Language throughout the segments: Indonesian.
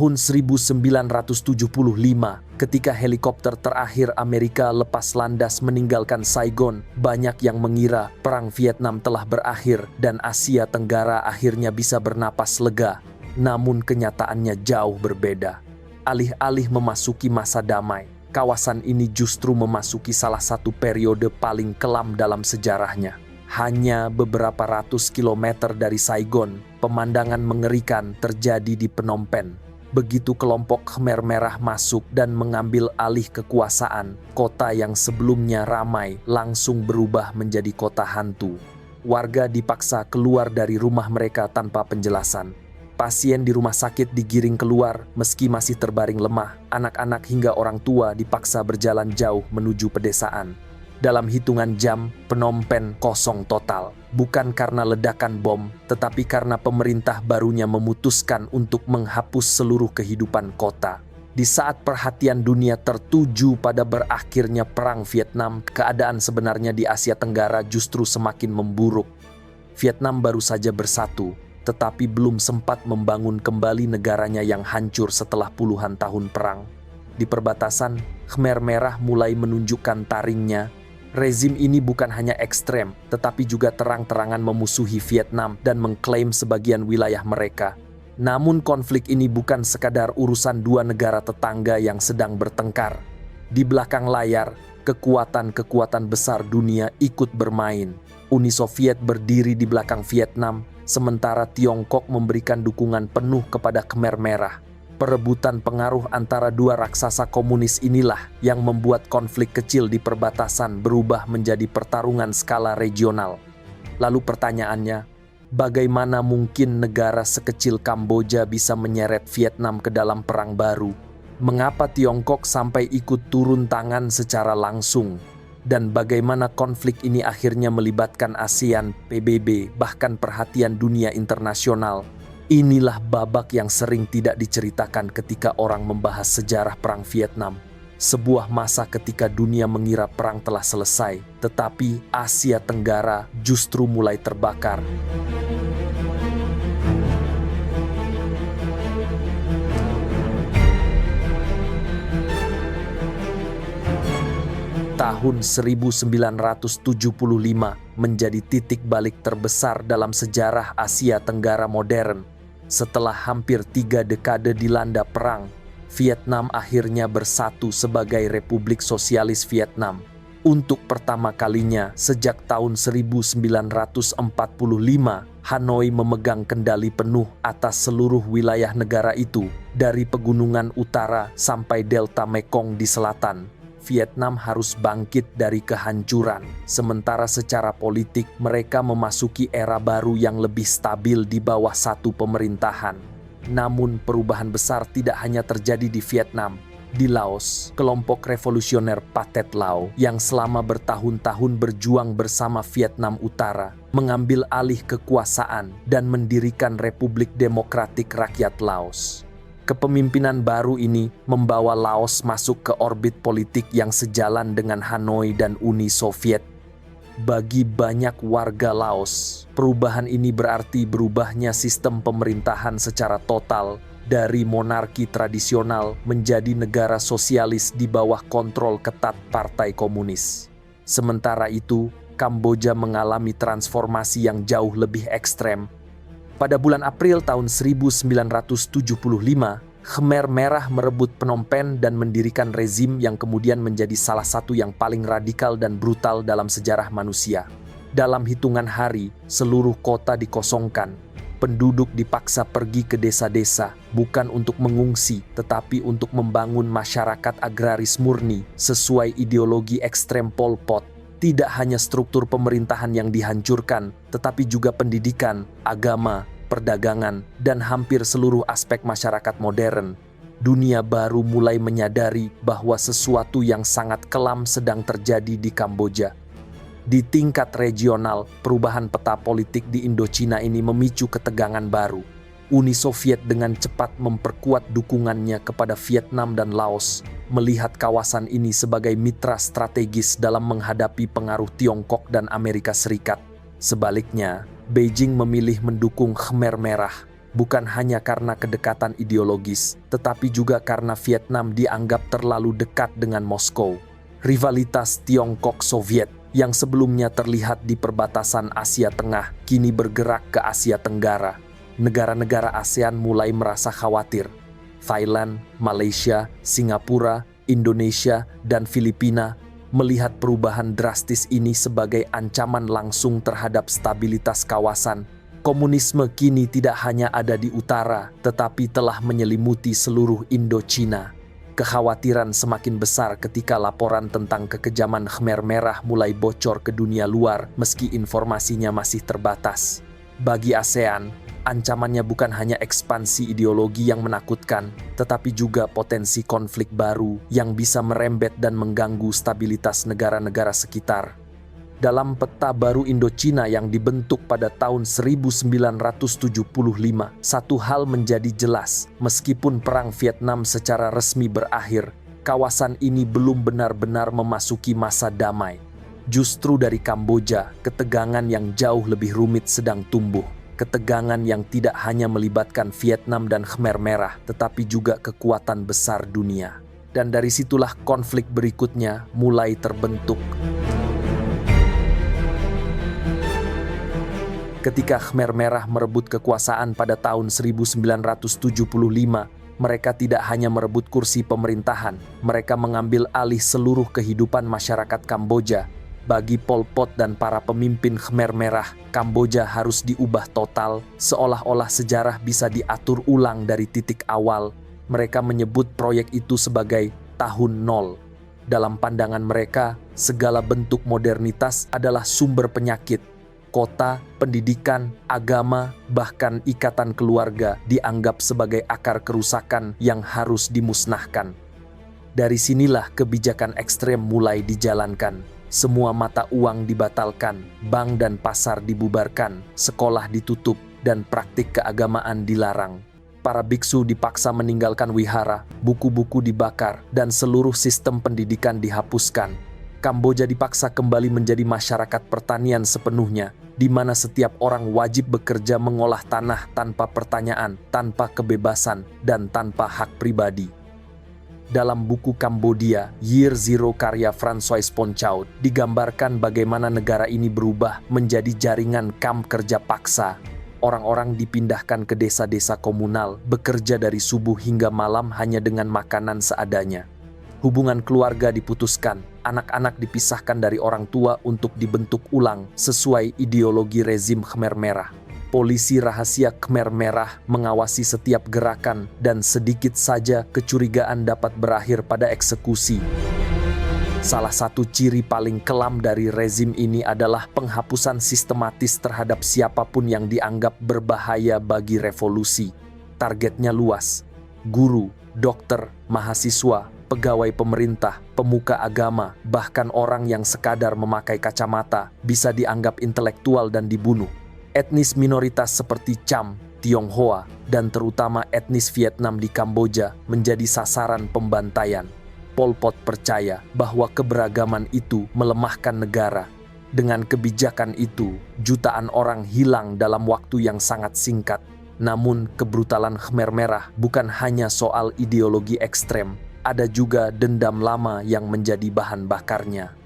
Tahun 1975, ketika helikopter terakhir Amerika lepas landas meninggalkan Saigon, banyak yang mengira Perang Vietnam telah berakhir dan Asia Tenggara akhirnya bisa bernapas lega. Namun kenyataannya jauh berbeda. Alih-alih memasuki masa damai, kawasan ini justru memasuki salah satu periode paling kelam dalam sejarahnya. Hanya beberapa ratus kilometer dari Saigon, pemandangan mengerikan terjadi di Phnom Penh. Begitu kelompok Khmer Merah masuk dan mengambil alih kekuasaan, kota yang sebelumnya ramai langsung berubah menjadi kota hantu. Warga dipaksa keluar dari rumah mereka tanpa penjelasan. Pasien di rumah sakit digiring keluar meski masih terbaring lemah. Anak-anak hingga orang tua dipaksa berjalan jauh menuju pedesaan. Dalam hitungan jam, Phnom Penh kosong total. Bukan karena ledakan bom, tetapi karena pemerintah barunya memutuskan untuk menghapus seluruh kehidupan kota. Di saat perhatian dunia tertuju pada berakhirnya Perang Vietnam, keadaan sebenarnya di Asia Tenggara justru semakin memburuk. Vietnam baru saja bersatu, tetapi belum sempat membangun kembali negaranya yang hancur setelah puluhan tahun perang. Di perbatasan, Khmer Merah mulai menunjukkan taringnya. Rezim ini bukan hanya ekstrem, tetapi juga terang-terangan memusuhi Vietnam dan mengklaim sebagian wilayah mereka. Namun konflik ini bukan sekadar urusan dua negara tetangga yang sedang bertengkar. Di belakang layar, kekuatan-kekuatan besar dunia ikut bermain. Uni Soviet berdiri di belakang Vietnam, sementara Tiongkok memberikan dukungan penuh kepada Khmer Merah. Perebutan pengaruh antara dua raksasa komunis inilah yang membuat konflik kecil di perbatasan berubah menjadi pertarungan skala regional. Lalu pertanyaannya, bagaimana mungkin negara sekecil Kamboja bisa menyeret Vietnam ke dalam perang baru? Mengapa Tiongkok sampai ikut turun tangan secara langsung? Dan bagaimana konflik ini akhirnya melibatkan ASEAN, PBB, bahkan perhatian dunia internasional? Inilah babak yang sering tidak diceritakan ketika orang membahas sejarah Perang Vietnam. Sebuah masa ketika dunia mengira perang telah selesai, tetapi Asia Tenggara justru mulai terbakar. Tahun 1975 menjadi titik balik terbesar dalam sejarah Asia Tenggara modern. Setelah hampir 3 dekade dilanda perang, Vietnam akhirnya bersatu sebagai Republik Sosialis Vietnam. Untuk pertama kalinya sejak tahun 1945, Hanoi memegang kendali penuh atas seluruh wilayah negara itu, dari pegunungan utara sampai delta Mekong di selatan. Vietnam harus bangkit dari kehancuran, sementara secara politik mereka memasuki era baru yang lebih stabil di bawah satu pemerintahan. Namun perubahan besar tidak hanya terjadi di Vietnam. Di Laos, kelompok revolusioner Pathet Lao yang selama bertahun-tahun berjuang bersama Vietnam Utara mengambil alih kekuasaan dan mendirikan Republik Demokratik Rakyat Laos. Kepemimpinan baru ini membawa Laos masuk ke orbit politik yang sejalan dengan Hanoi dan Uni Soviet. Bagi banyak warga Laos, perubahan ini berarti berubahnya sistem pemerintahan secara total dari monarki tradisional menjadi negara sosialis di bawah kontrol ketat Partai Komunis. Sementara itu, Kamboja mengalami transformasi yang jauh lebih ekstrem. Pada bulan April tahun 1975, Khmer Merah merebut Phnom Penh dan mendirikan rezim yang kemudian menjadi salah satu yang paling radikal dan brutal dalam sejarah manusia. Dalam hitungan hari, seluruh kota dikosongkan. Penduduk dipaksa pergi ke desa-desa, bukan untuk mengungsi, tetapi untuk membangun masyarakat agraris murni sesuai ideologi ekstrem Pol Pot. Tidak hanya struktur pemerintahan yang dihancurkan, tetapi juga pendidikan, agama, perdagangan, dan hampir seluruh aspek masyarakat modern. Dunia baru mulai menyadari bahwa sesuatu yang sangat kelam sedang terjadi di Kamboja. Di tingkat regional, perubahan peta politik di Indochina ini memicu ketegangan baru. Uni Soviet dengan cepat memperkuat dukungannya kepada Vietnam dan Laos, melihat kawasan ini sebagai mitra strategis dalam menghadapi pengaruh Tiongkok dan Amerika Serikat. Sebaliknya, Beijing memilih mendukung Khmer Merah. bukan hanya karena kedekatan ideologis, tetapi juga karena Vietnam dianggap terlalu dekat dengan Moskow. Rivalitas Tiongkok-Soviet yang sebelumnya terlihat di perbatasan Asia Tengah kini bergerak ke Asia Tenggara. Negara-negara ASEAN mulai merasa khawatir. Thailand, Malaysia, Singapura, Indonesia, dan Filipina melihat perubahan drastis ini sebagai ancaman langsung terhadap stabilitas kawasan. Komunisme kini tidak hanya ada di utara, tetapi telah menyelimuti seluruh Indochina. Kekhawatiran semakin besar ketika laporan tentang kekejaman Khmer Merah mulai bocor ke dunia luar meski informasinya masih terbatas. Bagi ASEAN, ancamannya bukan hanya ekspansi ideologi yang menakutkan, tetapi juga potensi konflik baru yang bisa merembet dan mengganggu stabilitas negara-negara sekitar. Dalam peta baru Indochina yang dibentuk pada tahun 1975, satu hal menjadi jelas, meskipun Perang Vietnam secara resmi berakhir, kawasan ini belum benar-benar memasuki masa damai. Justru dari Kamboja, ketegangan yang jauh lebih rumit sedang tumbuh. Ketegangan yang tidak hanya melibatkan Vietnam dan Khmer Merah, tetapi juga kekuatan besar dunia. Dan dari situlah konflik berikutnya mulai terbentuk. Ketika Khmer Merah merebut kekuasaan pada tahun 1975, mereka tidak hanya merebut kursi pemerintahan, mereka mengambil alih seluruh kehidupan masyarakat Kamboja. Bagi Pol Pot dan para pemimpin Khmer Merah, Kamboja harus diubah total, seolah-olah sejarah bisa diatur ulang dari titik awal. Mereka menyebut proyek itu sebagai tahun nol. Dalam pandangan mereka, segala bentuk modernitas adalah sumber penyakit. Kota, pendidikan, agama, bahkan ikatan keluarga dianggap sebagai akar kerusakan yang harus dimusnahkan. Dari sinilah kebijakan ekstrem mulai dijalankan. Semua mata uang dibatalkan, bank dan pasar dibubarkan, sekolah ditutup, dan praktik keagamaan dilarang. Para biksu dipaksa meninggalkan wihara, buku-buku dibakar, dan seluruh sistem pendidikan dihapuskan. Kamboja dipaksa kembali menjadi masyarakat pertanian sepenuhnya, di mana setiap orang wajib bekerja mengolah tanah tanpa pertanyaan, tanpa kebebasan, dan tanpa hak pribadi. Dalam buku Cambodia, Year Zero karya Francois Ponchaud, digambarkan bagaimana negara ini berubah menjadi jaringan kamp kerja paksa. Orang-orang dipindahkan ke desa-desa komunal, bekerja dari subuh hingga malam hanya dengan makanan seadanya. Hubungan keluarga diputuskan, anak-anak dipisahkan dari orang tua untuk dibentuk ulang sesuai ideologi rezim Khmer Merah. Polisi rahasia Khmer Merah mengawasi setiap gerakan dan sedikit saja kecurigaan dapat berakhir pada eksekusi. Salah satu ciri paling kelam dari rezim ini adalah penghapusan sistematis terhadap siapapun yang dianggap berbahaya bagi revolusi. Targetnya luas: guru, dokter, mahasiswa, pegawai pemerintah, pemuka agama, bahkan orang yang sekadar memakai kacamata bisa dianggap intelektual dan dibunuh. Etnis minoritas seperti Cham, Tionghoa, dan terutama etnis Vietnam di Kamboja menjadi sasaran pembantaian. Pol Pot percaya bahwa keberagaman itu melemahkan negara. Dengan kebijakan itu, jutaan orang hilang dalam waktu yang sangat singkat. Namun, kebrutalan Khmer Merah bukan hanya soal ideologi ekstrem, ada juga dendam lama yang menjadi bahan bakarnya.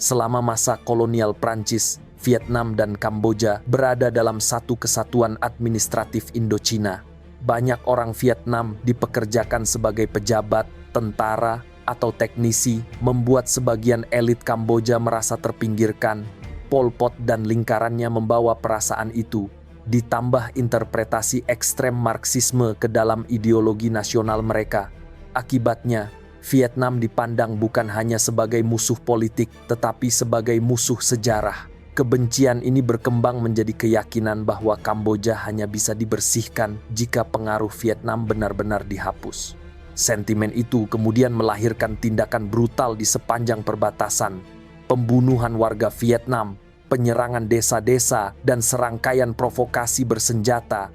Selama masa kolonial Prancis, Vietnam dan Kamboja berada dalam satu kesatuan administratif Indochina. Banyak orang Vietnam dipekerjakan sebagai pejabat, tentara, atau teknisi, membuat sebagian elit Kamboja merasa terpinggirkan. Pol Pot dan lingkarannya membawa perasaan itu, ditambah interpretasi ekstrem Marxisme ke dalam ideologi nasional mereka. Akibatnya, Vietnam dipandang bukan hanya sebagai musuh politik, tetapi sebagai musuh sejarah. Kebencian ini berkembang menjadi keyakinan bahwa Kamboja hanya bisa dibersihkan jika pengaruh Vietnam benar-benar dihapus. Sentimen itu kemudian melahirkan tindakan brutal di sepanjang perbatasan, pembunuhan warga Vietnam, penyerangan desa-desa, dan serangkaian provokasi bersenjata.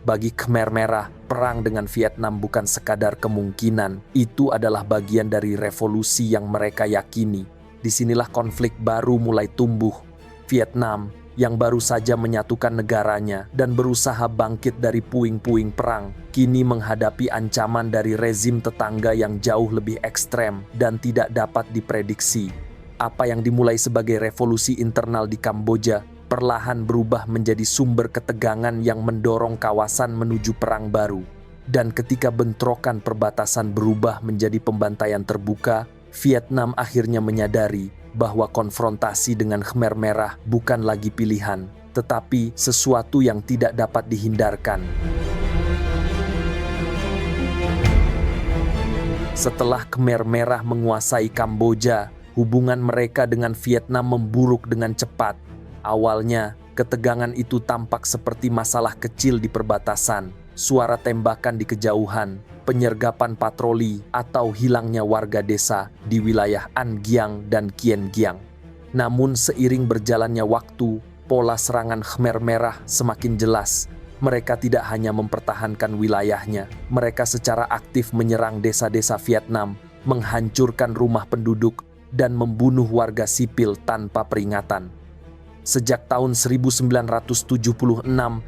Bagi Khmer Merah, perang dengan Vietnam bukan sekadar kemungkinan, itu adalah bagian dari revolusi yang mereka yakini. Disinilah konflik baru mulai tumbuh. Vietnam yang baru saja menyatukan negaranya dan berusaha bangkit dari puing-puing perang, kini menghadapi ancaman dari rezim tetangga yang jauh lebih ekstrem dan tidak dapat diprediksi. Apa yang dimulai sebagai revolusi internal di Kamboja perlahan berubah menjadi sumber ketegangan yang mendorong kawasan menuju perang baru. Dan ketika bentrokan perbatasan berubah menjadi pembantaian terbuka, Vietnam akhirnya menyadari bahwa konfrontasi dengan Khmer Merah bukan lagi pilihan, tetapi sesuatu yang tidak dapat dihindarkan. Setelah Khmer Merah menguasai Kamboja, hubungan mereka dengan Vietnam memburuk dengan cepat. Awalnya, ketegangan itu tampak seperti masalah kecil di perbatasan, suara tembakan di kejauhan, penyergapan patroli, atau hilangnya warga desa di wilayah An Giang dan Kien Giang. Namun seiring berjalannya waktu, pola serangan Khmer Merah semakin jelas. Mereka tidak hanya mempertahankan wilayahnya, mereka secara aktif menyerang desa-desa Vietnam, menghancurkan rumah penduduk, dan membunuh warga sipil tanpa peringatan. Sejak tahun 1976,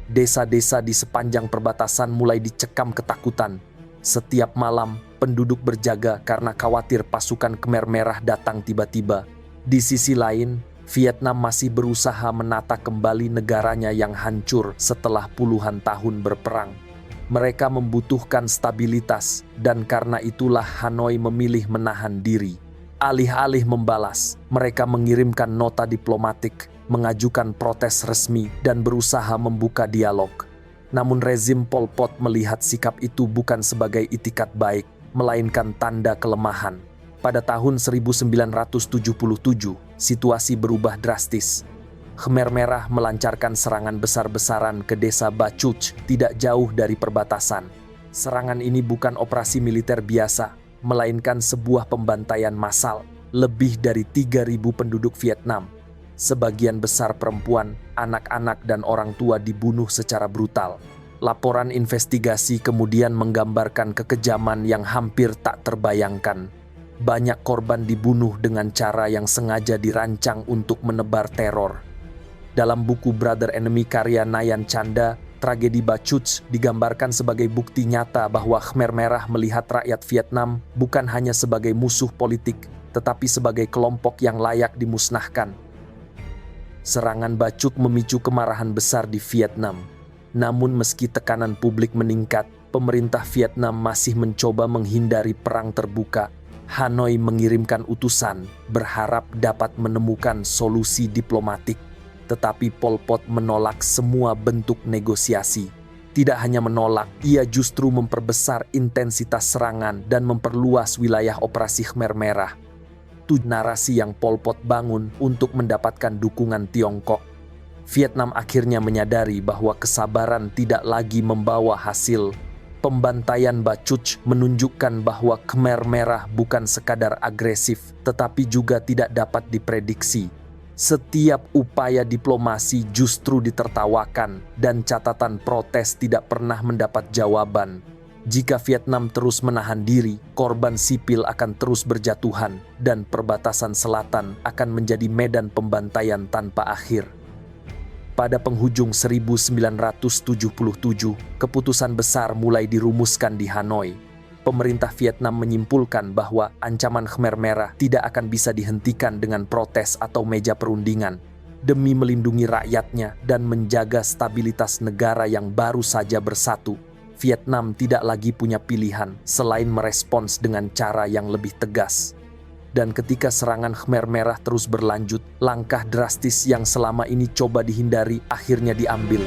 desa-desa di sepanjang perbatasan mulai dicekam ketakutan. Setiap malam, penduduk berjaga karena khawatir pasukan Khmer Merah datang tiba-tiba. Di sisi lain, Vietnam masih berusaha menata kembali negaranya yang hancur setelah puluhan tahun berperang. Mereka membutuhkan stabilitas, dan karena itulah Hanoi memilih menahan diri. Alih-alih membalas, mereka mengirimkan nota diplomatik, mengajukan protes resmi, dan berusaha membuka dialog. Namun rezim Pol Pot melihat sikap itu bukan sebagai itikat baik, melainkan tanda kelemahan. Pada tahun 1977, situasi berubah drastis. Khmer Merah melancarkan serangan besar-besaran ke desa Bachuch, tidak jauh dari perbatasan. Serangan ini bukan operasi militer biasa, melainkan sebuah pembantaian massal. Lebih dari 3.000 penduduk Vietnam, sebagian besar perempuan, anak-anak, dan orang tua dibunuh secara brutal. Laporan investigasi kemudian menggambarkan kekejaman yang hampir tak terbayangkan. Banyak korban dibunuh dengan cara yang sengaja dirancang untuk menebar teror. Dalam buku Brother Enemy karya Nayan Chanda, tragedi Bachuch digambarkan sebagai bukti nyata bahwa Khmer Merah melihat rakyat Vietnam bukan hanya sebagai musuh politik, tetapi sebagai kelompok yang layak dimusnahkan. Serangan Bachuch memicu kemarahan besar di Vietnam. Namun meski tekanan publik meningkat, pemerintah Vietnam masih mencoba menghindari perang terbuka. Hanoi mengirimkan utusan, berharap dapat menemukan solusi diplomatik. Tetapi Pol Pot menolak semua bentuk negosiasi. Tidak hanya menolak, ia justru memperbesar intensitas serangan dan memperluas wilayah operasi Khmer Merah. Itu narasi yang Pol Pot bangun untuk mendapatkan dukungan Tiongkok. Vietnam akhirnya menyadari bahwa kesabaran tidak lagi membawa hasil. Pembantaian Bachuch menunjukkan bahwa Khmer Merah bukan sekadar agresif, tetapi juga tidak dapat diprediksi. Setiap upaya diplomasi justru ditertawakan, dan catatan protes tidak pernah mendapat jawaban. Jika Vietnam terus menahan diri, korban sipil akan terus berjatuhan, dan perbatasan selatan akan menjadi medan pembantaian tanpa akhir. Pada penghujung 1977, keputusan besar mulai dirumuskan di Hanoi. Pemerintah Vietnam menyimpulkan bahwa ancaman Khmer Merah tidak akan bisa dihentikan dengan protes atau meja perundingan. Demi melindungi rakyatnya dan menjaga stabilitas negara yang baru saja bersatu, Vietnam tidak lagi punya pilihan selain merespons dengan cara yang lebih tegas. Dan ketika serangan Khmer Merah terus berlanjut, langkah drastis yang selama ini coba dihindari akhirnya diambil.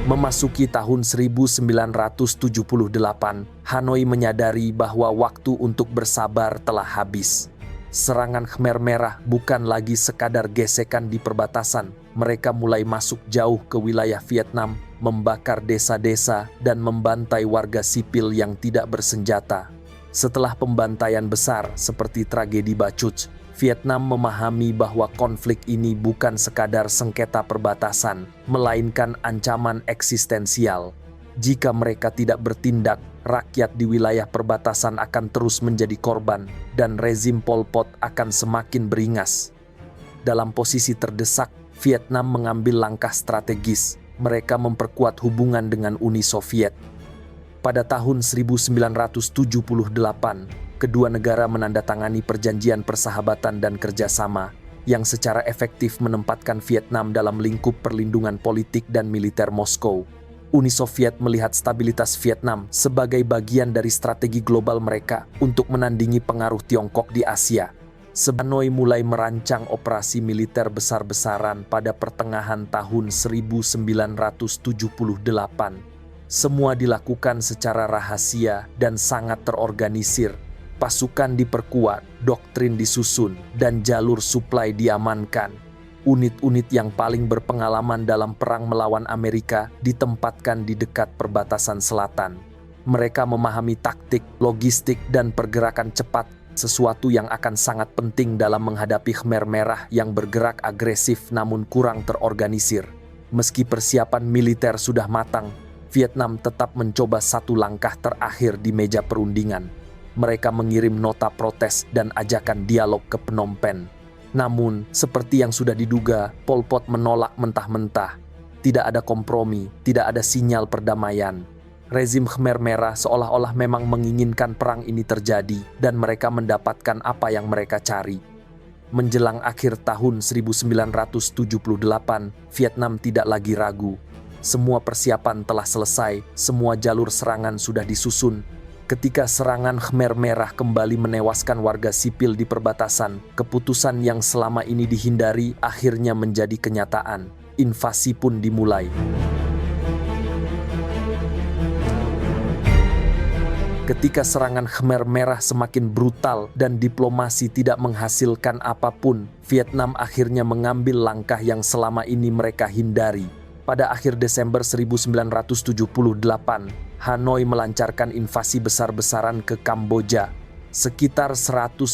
Memasuki tahun 1978, Hanoi menyadari bahwa waktu untuk bersabar telah habis. Serangan Khmer Merah bukan lagi sekadar gesekan di perbatasan. Mereka mulai masuk jauh ke wilayah Vietnam, membakar desa-desa, dan membantai warga sipil yang tidak bersenjata. Setelah pembantaian besar seperti tragedi Bachuch, Vietnam memahami bahwa konflik ini bukan sekadar sengketa perbatasan, melainkan ancaman eksistensial. Jika mereka tidak bertindak, rakyat di wilayah perbatasan akan terus menjadi korban, dan rezim Pol Pot akan semakin beringas. Dalam posisi terdesak, Vietnam mengambil langkah strategis. Mereka memperkuat hubungan dengan Uni Soviet. Pada tahun 1978, kedua negara menandatangani perjanjian persahabatan dan kerjasama yang secara efektif menempatkan Vietnam dalam lingkup perlindungan politik dan militer Moskow. Uni Soviet melihat stabilitas Vietnam sebagai bagian dari strategi global mereka untuk menandingi pengaruh Tiongkok di Asia. Hanoi mulai merancang operasi militer besar-besaran pada pertengahan tahun 1978. Semua dilakukan secara rahasia dan sangat terorganisir. Pasukan diperkuat, doktrin disusun, dan jalur suplai diamankan. Unit-unit yang paling berpengalaman dalam perang melawan Amerika ditempatkan di dekat perbatasan selatan. Mereka memahami taktik, logistik, dan pergerakan cepat, sesuatu yang akan sangat penting dalam menghadapi Khmer Merah yang bergerak agresif namun kurang terorganisir. Meski persiapan militer sudah matang, Vietnam tetap mencoba satu langkah terakhir di meja perundingan. Mereka mengirim nota protes dan ajakan dialog ke Phnom Penh. Namun, seperti yang sudah diduga, Pol Pot menolak mentah-mentah. Tidak ada kompromi, tidak ada sinyal perdamaian. Rezim Khmer Merah seolah-olah memang menginginkan perang ini terjadi dan mereka mendapatkan apa yang mereka cari. Menjelang akhir tahun 1978, Vietnam tidak lagi ragu. Semua persiapan telah selesai, semua jalur serangan sudah disusun. Ketika serangan Khmer Merah kembali menewaskan warga sipil di perbatasan, keputusan yang selama ini dihindari akhirnya menjadi kenyataan. Invasi pun dimulai. Ketika serangan Khmer Merah semakin brutal dan diplomasi tidak menghasilkan apapun, Vietnam akhirnya mengambil langkah yang selama ini mereka hindari. Pada akhir Desember 1978, Hanoi melancarkan invasi besar-besaran ke Kamboja. Sekitar 150.000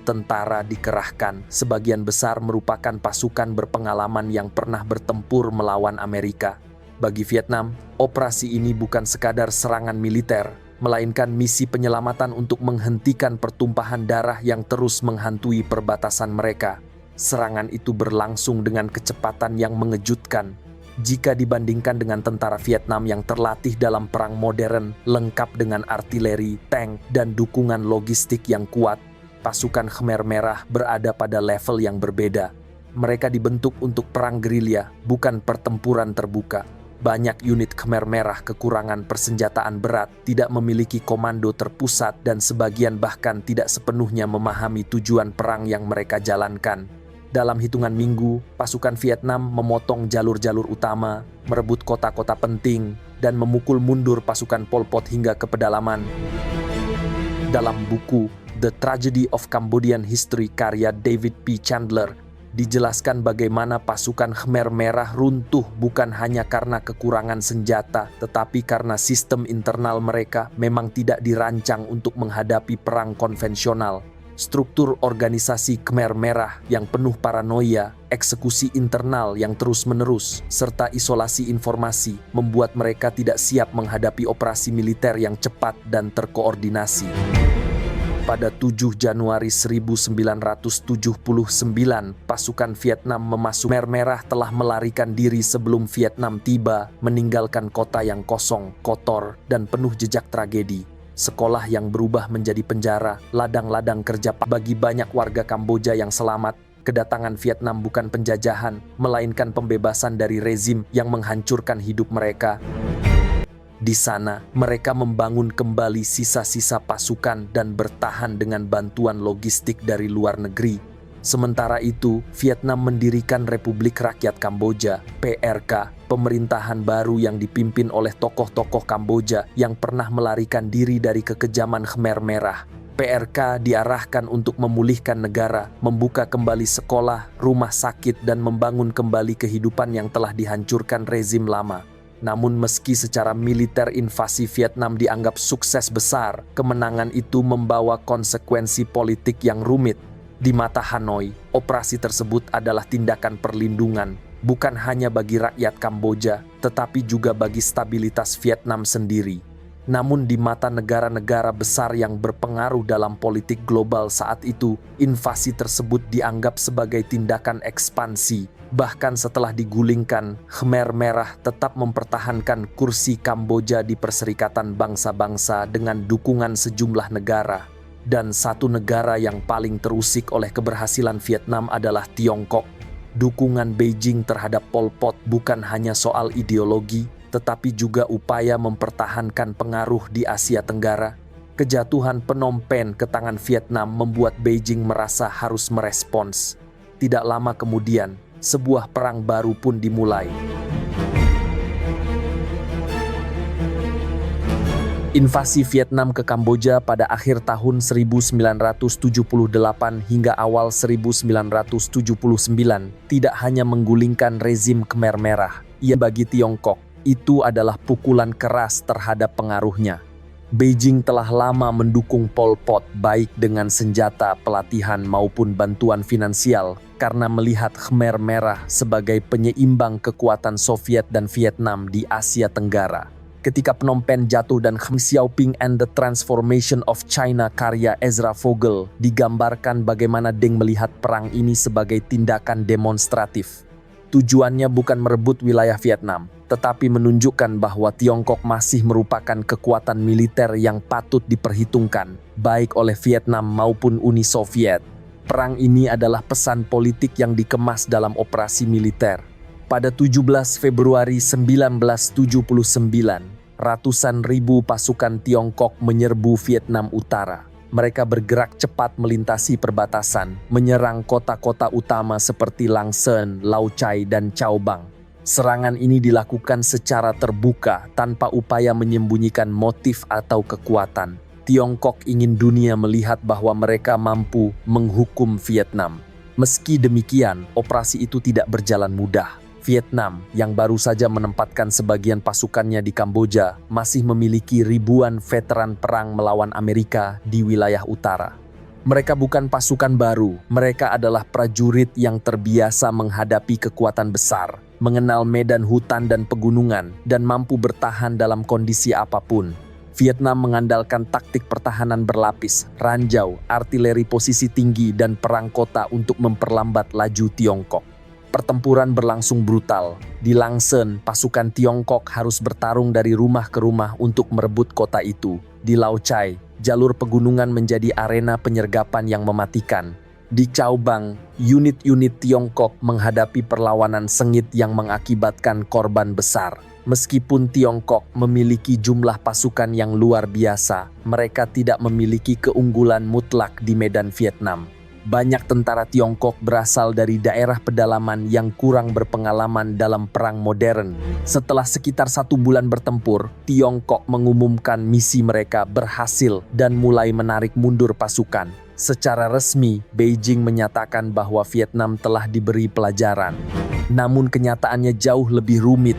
tentara dikerahkan, sebagian besar merupakan pasukan berpengalaman yang pernah bertempur melawan Amerika. Bagi Vietnam, operasi ini bukan sekadar serangan militer, melainkan misi penyelamatan untuk menghentikan pertumpahan darah yang terus menghantui perbatasan mereka. Serangan itu berlangsung dengan kecepatan yang mengejutkan. Jika dibandingkan dengan tentara Vietnam yang terlatih dalam perang modern, lengkap dengan artileri, tank, dan dukungan logistik yang kuat, pasukan Khmer Merah berada pada level yang berbeda. Mereka dibentuk untuk perang gerilya, bukan pertempuran terbuka. Banyak unit Khmer Merah kekurangan persenjataan berat, tidak memiliki komando terpusat, dan sebagian bahkan tidak sepenuhnya memahami tujuan perang yang mereka jalankan. Dalam hitungan minggu, pasukan Vietnam memotong jalur-jalur utama, merebut kota-kota penting, dan memukul mundur pasukan Pol Pot hingga ke pedalaman. Dalam buku The Tragedy of Cambodian History karya David P. Chandler, dijelaskan bagaimana pasukan Khmer Merah runtuh bukan hanya karena kekurangan senjata, tetapi karena sistem internal mereka memang tidak dirancang untuk menghadapi perang konvensional. Struktur organisasi Khmer Merah yang penuh paranoia, eksekusi internal yang terus-menerus, serta isolasi informasi membuat mereka tidak siap menghadapi operasi militer yang cepat dan terkoordinasi. Pada 7 Januari 1979, pasukan Vietnam memasuki Khmer Merah telah melarikan diri sebelum Vietnam tiba, meninggalkan kota yang kosong, kotor, dan penuh jejak tragedi. Sekolah yang berubah menjadi penjara, ladang-ladang kerja bagi banyak warga Kamboja yang selamat. Kedatangan Vietnam bukan penjajahan, melainkan pembebasan dari rezim yang menghancurkan hidup mereka. Di sana, mereka membangun kembali sisa-sisa pasukan dan bertahan dengan bantuan logistik dari luar negeri. Sementara itu, Vietnam mendirikan Republik Rakyat Kamboja, PRK, pemerintahan baru yang dipimpin oleh tokoh-tokoh Kamboja yang pernah melarikan diri dari kekejaman Khmer Merah. PRK diarahkan untuk memulihkan negara, membuka kembali sekolah, rumah sakit, dan membangun kembali kehidupan yang telah dihancurkan rezim lama. Namun meski secara militer invasi Vietnam dianggap sukses besar, kemenangan itu membawa konsekuensi politik yang rumit. Di mata Hanoi, operasi tersebut adalah tindakan perlindungan, bukan hanya bagi rakyat Kamboja, tetapi juga bagi stabilitas Vietnam sendiri. Namun di mata negara-negara besar yang berpengaruh dalam politik global saat itu, invasi tersebut dianggap sebagai tindakan ekspansi. Bahkan setelah digulingkan, Khmer Merah tetap mempertahankan kursi Kamboja di Perserikatan Bangsa-Bangsa dengan dukungan sejumlah negara. Dan satu negara yang paling terusik oleh keberhasilan Vietnam adalah Tiongkok. Dukungan Beijing terhadap Pol Pot bukan hanya soal ideologi, tetapi juga upaya mempertahankan pengaruh di Asia Tenggara. Kejatuhan Phnom Penh ke tangan Vietnam membuat Beijing merasa harus merespons. Tidak lama kemudian, sebuah perang baru pun dimulai. Invasi Vietnam ke Kamboja pada akhir tahun 1978 hingga awal 1979 tidak hanya menggulingkan rezim Khmer Merah. Bagi Tiongkok, itu adalah pukulan keras terhadap pengaruhnya. Beijing telah lama mendukung Pol Pot baik dengan senjata, pelatihan maupun bantuan finansial karena melihat Khmer Merah sebagai penyeimbang kekuatan Soviet dan Vietnam di Asia Tenggara. Ketika Phnom Penh jatuh dan Deng Xiaoping and the Transformation of China karya Ezra Vogel digambarkan bagaimana Deng melihat perang ini sebagai tindakan demonstratif. Tujuannya bukan merebut wilayah Vietnam, tetapi menunjukkan bahwa Tiongkok masih merupakan kekuatan militer yang patut diperhitungkan, baik oleh Vietnam maupun Uni Soviet. Perang ini adalah pesan politik yang dikemas dalam operasi militer. Pada 17 Februari 1979, ratusan ribu pasukan Tiongkok menyerbu Vietnam Utara. Mereka bergerak cepat melintasi perbatasan, menyerang kota-kota utama seperti Lang Son, Lao Cai, dan Cao Bang. Serangan ini dilakukan secara terbuka tanpa upaya menyembunyikan motif atau kekuatan. Tiongkok ingin dunia melihat bahwa mereka mampu menghukum Vietnam. Meski demikian, operasi itu tidak berjalan mudah. Vietnam, yang baru saja menempatkan sebagian pasukannya di Kamboja, masih memiliki ribuan veteran perang melawan Amerika di wilayah utara. Mereka bukan pasukan baru, mereka adalah prajurit yang terbiasa menghadapi kekuatan besar, mengenal medan hutan dan pegunungan, dan mampu bertahan dalam kondisi apapun. Vietnam mengandalkan taktik pertahanan berlapis, ranjau, artileri posisi tinggi, dan perang kota untuk memperlambat laju Tiongkok. Pertempuran berlangsung brutal. Di Lang Son, pasukan Tiongkok harus bertarung dari rumah ke rumah untuk merebut kota itu. Di Lao Cai, jalur pegunungan menjadi arena penyergapan yang mematikan. Di Cao Bang, unit-unit Tiongkok menghadapi perlawanan sengit yang mengakibatkan korban besar. Meskipun Tiongkok memiliki jumlah pasukan yang luar biasa, mereka tidak memiliki keunggulan mutlak di medan Vietnam. Banyak tentara Tiongkok berasal dari daerah pedalaman yang kurang berpengalaman dalam perang modern. Setelah sekitar 1 bulan bertempur, Tiongkok mengumumkan misi mereka berhasil dan mulai menarik mundur pasukan. Secara resmi, Beijing menyatakan bahwa Vietnam telah diberi pelajaran. Namun kenyataannya jauh lebih rumit.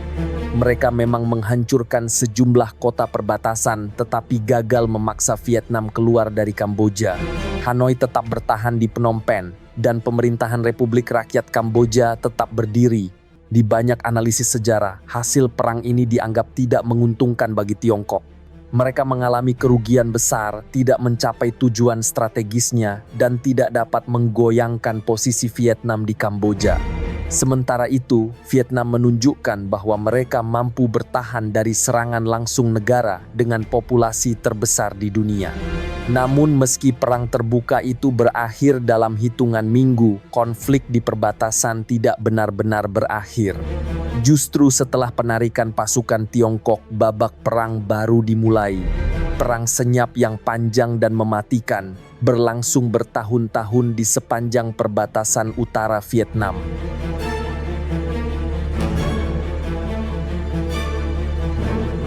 Mereka memang menghancurkan sejumlah kota perbatasan, tetapi gagal memaksa Vietnam keluar dari Kamboja. Hanoi tetap bertahan di Phnom Penh, dan pemerintahan Republik Rakyat Kamboja tetap berdiri. Di banyak analisis sejarah, hasil perang ini dianggap tidak menguntungkan bagi Tiongkok. Mereka mengalami kerugian besar, tidak mencapai tujuan strategisnya, dan tidak dapat menggoyangkan posisi Vietnam di Kamboja. Sementara itu, Vietnam menunjukkan bahwa mereka mampu bertahan dari serangan langsung negara dengan populasi terbesar di dunia. Namun meski perang terbuka itu berakhir dalam hitungan minggu, konflik di perbatasan tidak benar-benar berakhir. Justru setelah penarikan pasukan Tiongkok, babak perang baru dimulai. Perang senyap yang panjang dan mematikan, berlangsung bertahun-tahun di sepanjang perbatasan utara Vietnam.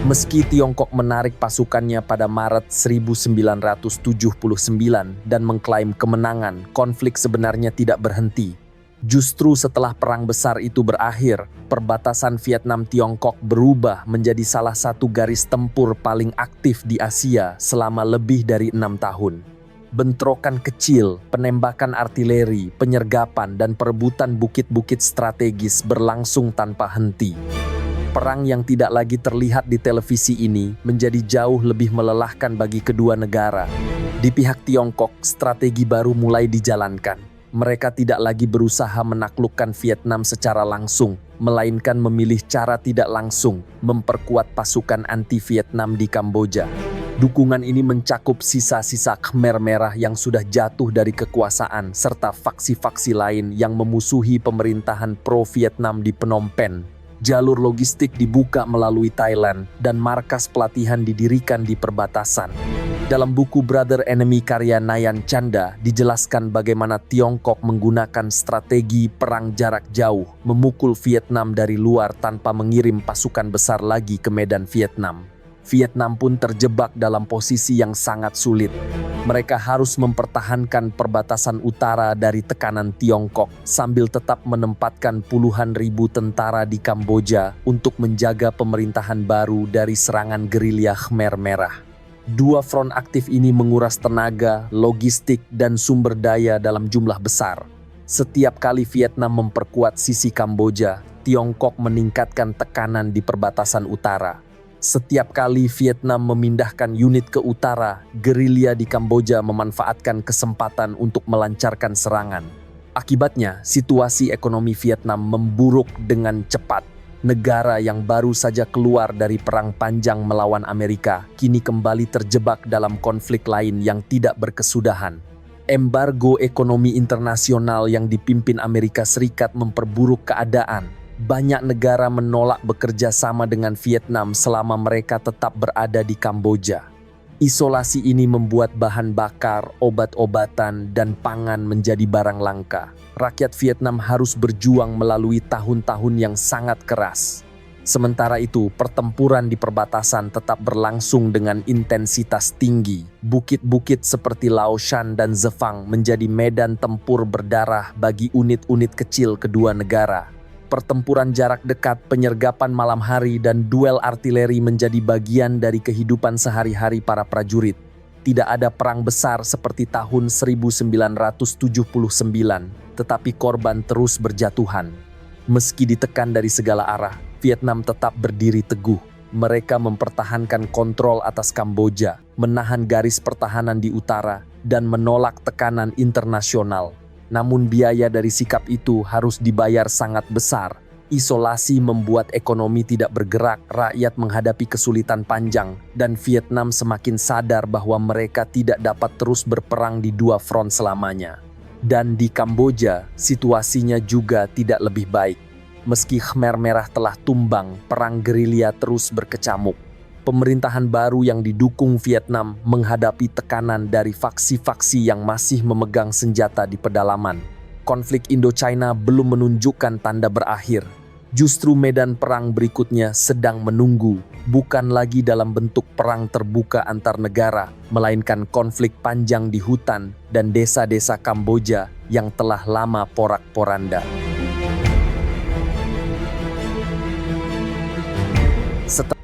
Meski Tiongkok menarik pasukannya pada Maret 1979 dan mengklaim kemenangan, konflik sebenarnya tidak berhenti. Justru setelah perang besar itu berakhir, perbatasan Vietnam-Tiongkok berubah menjadi salah satu garis tempur paling aktif di Asia selama lebih dari 6 tahun. Bentrokan kecil, penembakan artileri, penyergapan, dan perebutan bukit-bukit strategis berlangsung tanpa henti. Perang yang tidak lagi terlihat di televisi ini menjadi jauh lebih melelahkan bagi kedua negara. Di pihak Tiongkok, strategi baru mulai dijalankan. Mereka tidak lagi berusaha menaklukkan Vietnam secara langsung, melainkan memilih cara tidak langsung memperkuat pasukan anti-Vietnam di Kamboja. Dukungan ini mencakup sisa-sisa Khmer Merah yang sudah jatuh dari kekuasaan serta faksi-faksi lain yang memusuhi pemerintahan pro-Vietnam di Phnom Penh. Jalur logistik dibuka melalui Thailand dan markas pelatihan didirikan di perbatasan. Dalam buku Brother Enemy karya Nayan Chanda dijelaskan bagaimana Tiongkok menggunakan strategi perang jarak jauh memukul Vietnam dari luar tanpa mengirim pasukan besar lagi ke medan Vietnam. Vietnam pun terjebak dalam posisi yang sangat sulit. Mereka harus mempertahankan perbatasan utara dari tekanan Tiongkok sambil tetap menempatkan puluhan ribu tentara di Kamboja untuk menjaga pemerintahan baru dari serangan gerilya Khmer Merah. Dua front aktif ini menguras tenaga, logistik, dan sumber daya dalam jumlah besar. Setiap kali Vietnam memperkuat sisi Kamboja, Tiongkok meningkatkan tekanan di perbatasan utara. Setiap kali Vietnam memindahkan unit ke utara, gerilya di Kamboja memanfaatkan kesempatan untuk melancarkan serangan. Akibatnya, situasi ekonomi Vietnam memburuk dengan cepat. Negara yang baru saja keluar dari perang panjang melawan Amerika, kini kembali terjebak dalam konflik lain yang tidak berkesudahan. Embargo ekonomi internasional yang dipimpin Amerika Serikat memperburuk keadaan. Banyak negara menolak bekerja sama dengan Vietnam selama mereka tetap berada di Kamboja. Isolasi ini membuat bahan bakar, obat-obatan, dan pangan menjadi barang langka. Rakyat Vietnam harus berjuang melalui tahun-tahun yang sangat keras. Sementara itu, pertempuran di perbatasan tetap berlangsung dengan intensitas tinggi. Bukit-bukit seperti Lao Shan dan Zefang menjadi medan tempur berdarah bagi unit-unit kecil kedua negara. Pertempuran jarak dekat, penyergapan malam hari, dan duel artileri menjadi bagian dari kehidupan sehari-hari para prajurit. Tidak ada perang besar seperti tahun 1979, tetapi korban terus berjatuhan. Meski ditekan dari segala arah, Vietnam tetap berdiri teguh. Mereka mempertahankan kontrol atas Kamboja, menahan garis pertahanan di utara, dan menolak tekanan internasional. Namun biaya dari sikap itu harus dibayar sangat besar. Isolasi membuat ekonomi tidak bergerak, rakyat menghadapi kesulitan panjang, dan Vietnam semakin sadar bahwa mereka tidak dapat terus berperang di dua front selamanya. Dan di Kamboja, situasinya juga tidak lebih baik. Meski Khmer Merah telah tumbang, perang gerilya terus berkecamuk. Pemerintahan baru yang didukung Vietnam menghadapi tekanan dari faksi-faksi yang masih memegang senjata di pedalaman. Konflik Indo-China belum menunjukkan tanda berakhir. Justru medan perang berikutnya sedang menunggu, bukan lagi dalam bentuk perang terbuka antar negara, melainkan konflik panjang di hutan dan desa-desa Kamboja yang telah lama porak-poranda.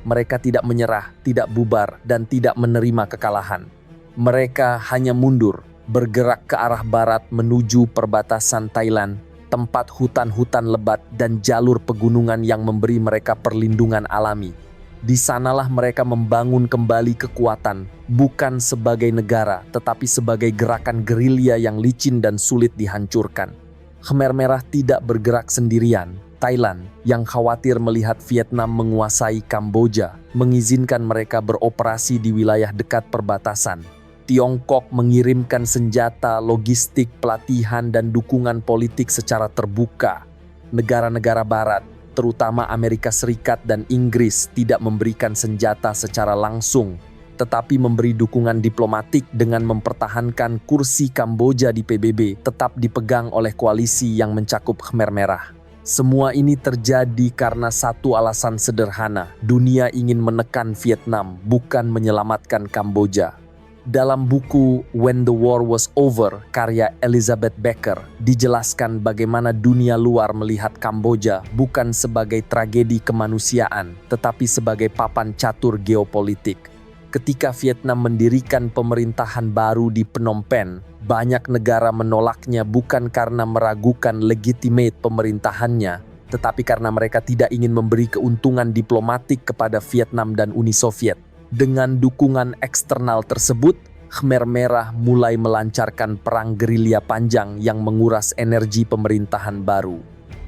Mereka tidak menyerah, tidak bubar, dan tidak menerima kekalahan. Mereka hanya mundur, bergerak ke arah barat menuju perbatasan Thailand, tempat hutan-hutan lebat dan jalur pegunungan yang memberi mereka perlindungan alami. Di sanalah mereka membangun kembali kekuatan, bukan sebagai negara, tetapi sebagai gerakan gerilya yang licin dan sulit dihancurkan. Khmer Merah tidak bergerak sendirian. Thailand, yang khawatir melihat Vietnam menguasai Kamboja, mengizinkan mereka beroperasi di wilayah dekat perbatasan. Tiongkok mengirimkan senjata, logistik, pelatihan, dan dukungan politik secara terbuka. Negara-negara Barat, terutama Amerika Serikat dan Inggris, tidak memberikan senjata secara langsung, tetapi memberi dukungan diplomatik dengan mempertahankan kursi Kamboja di PBB tetap dipegang oleh koalisi yang mencakup Khmer Merah. Semua ini terjadi karena satu alasan sederhana: dunia ingin menekan Vietnam, bukan menyelamatkan Kamboja. Dalam buku When the War Was Over, karya Elizabeth Becker, dijelaskan bagaimana dunia luar melihat Kamboja bukan sebagai tragedi kemanusiaan, tetapi sebagai papan catur geopolitik. Ketika Vietnam mendirikan pemerintahan baru di Phnom Penh, banyak negara menolaknya bukan karena meragukan legitimate pemerintahannya, tetapi karena mereka tidak ingin memberi keuntungan diplomatik kepada Vietnam dan Uni Soviet. Dengan dukungan eksternal tersebut, Khmer Merah mulai melancarkan perang gerilya panjang yang menguras energi pemerintahan baru.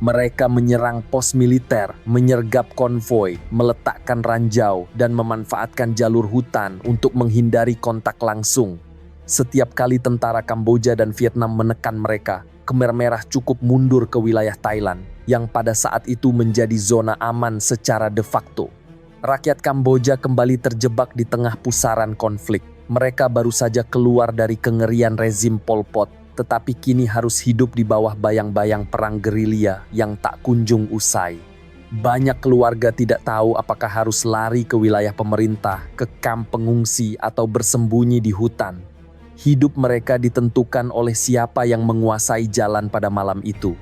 Mereka menyerang pos militer, menyergap konvoi, meletakkan ranjau, dan memanfaatkan jalur hutan untuk menghindari kontak langsung. Setiap kali tentara Kamboja dan Vietnam menekan mereka, Khmer Merah cukup mundur ke wilayah Thailand, yang pada saat itu menjadi zona aman secara de facto. Rakyat Kamboja kembali terjebak di tengah pusaran konflik. Mereka baru saja keluar dari kengerian rezim Pol Pot, tetapi kini harus hidup di bawah bayang-bayang perang gerilya yang tak kunjung usai. Banyak keluarga tidak tahu apakah harus lari ke wilayah pemerintah, ke kamp pengungsi, atau bersembunyi di hutan. Hidup mereka ditentukan oleh siapa yang menguasai jalan pada malam itu.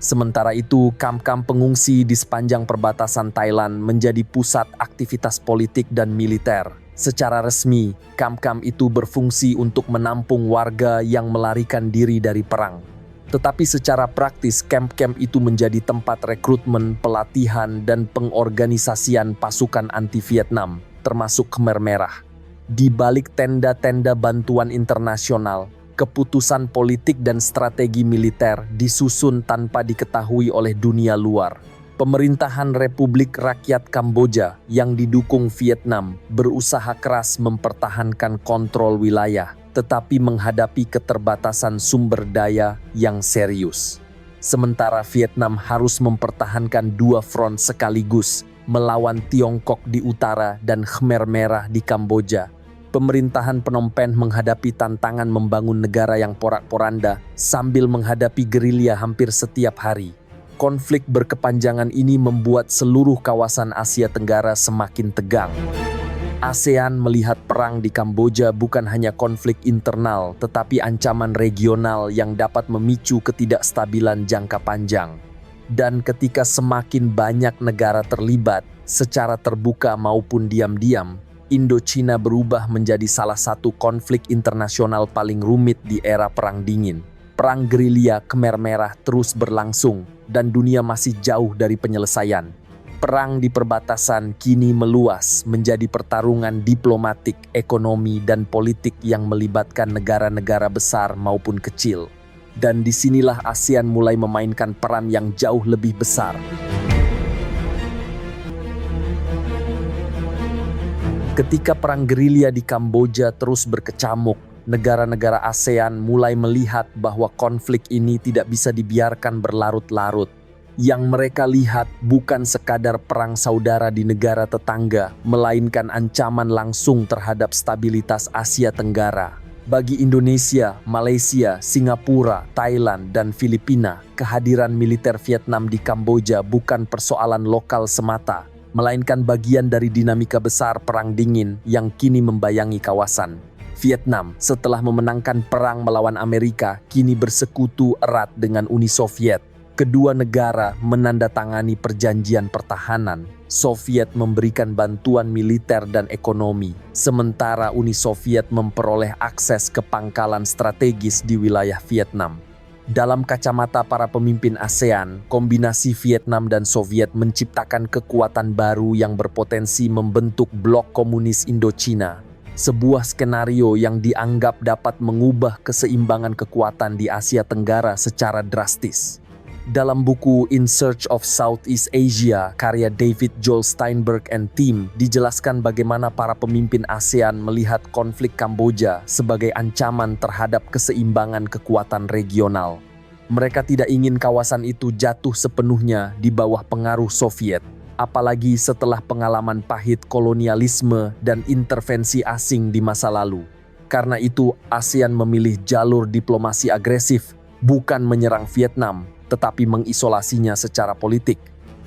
Sementara itu, kamp-kamp pengungsi di sepanjang perbatasan Thailand menjadi pusat aktivitas politik dan militer. Secara resmi, kamp-kamp itu berfungsi untuk menampung warga yang melarikan diri dari perang. Tetapi secara praktis, kamp-kamp itu menjadi tempat rekrutmen, pelatihan, dan pengorganisasian pasukan anti-Vietnam, termasuk Khmer Merah. Di balik tenda-tenda bantuan internasional, keputusan politik dan strategi militer disusun tanpa diketahui oleh dunia luar. Pemerintahan Republik Rakyat Kamboja yang didukung Vietnam berusaha keras mempertahankan kontrol wilayah, tetapi menghadapi keterbatasan sumber daya yang serius. Sementara Vietnam harus mempertahankan dua front sekaligus, melawan Tiongkok di utara dan Khmer Merah di Kamboja. Pemerintahan Phnom Penh menghadapi tantangan membangun negara yang porak-poranda sambil menghadapi gerilya hampir setiap hari. Konflik berkepanjangan ini membuat seluruh kawasan Asia Tenggara semakin tegang. ASEAN melihat perang di Kamboja bukan hanya konflik internal, tetapi ancaman regional yang dapat memicu ketidakstabilan jangka panjang. Dan ketika semakin banyak negara terlibat, secara terbuka maupun diam-diam, Indochina berubah menjadi salah satu konflik internasional paling rumit di era Perang Dingin. Perang gerilya Khmer Merah terus berlangsung dan dunia masih jauh dari penyelesaian. Perang di perbatasan kini meluas menjadi pertarungan diplomatik, ekonomi, dan politik yang melibatkan negara-negara besar maupun kecil. Dan disinilah ASEAN mulai memainkan peran yang jauh lebih besar. Ketika perang gerilya di Kamboja terus berkecamuk, negara-negara ASEAN mulai melihat bahwa konflik ini tidak bisa dibiarkan berlarut-larut. Yang mereka lihat bukan sekadar perang saudara di negara tetangga, melainkan ancaman langsung terhadap stabilitas Asia Tenggara. Bagi Indonesia, Malaysia, Singapura, Thailand, dan Filipina, kehadiran militer Vietnam di Kamboja bukan persoalan lokal semata, melainkan bagian dari dinamika besar Perang Dingin yang kini membayangi kawasan. Vietnam, setelah memenangkan perang melawan Amerika, kini bersekutu erat dengan Uni Soviet. Kedua negara menandatangani perjanjian pertahanan. Soviet memberikan bantuan militer dan ekonomi, sementara Uni Soviet memperoleh akses ke pangkalan strategis di wilayah Vietnam. Dalam kacamata para pemimpin ASEAN, kombinasi Vietnam dan Soviet menciptakan kekuatan baru yang berpotensi membentuk blok komunis Indochina. Sebuah skenario yang dianggap dapat mengubah keseimbangan kekuatan di Asia Tenggara secara drastis. Dalam buku In Search of Southeast Asia, karya David Joel Steinberg and Team, dijelaskan bagaimana para pemimpin ASEAN melihat konflik Kamboja sebagai ancaman terhadap keseimbangan kekuatan regional. Mereka tidak ingin kawasan itu jatuh sepenuhnya di bawah pengaruh Soviet, apalagi setelah pengalaman pahit kolonialisme dan intervensi asing di masa lalu. Karena itu, ASEAN memilih jalur diplomasi agresif, bukan menyerang Vietnam, tetapi mengisolasinya secara politik.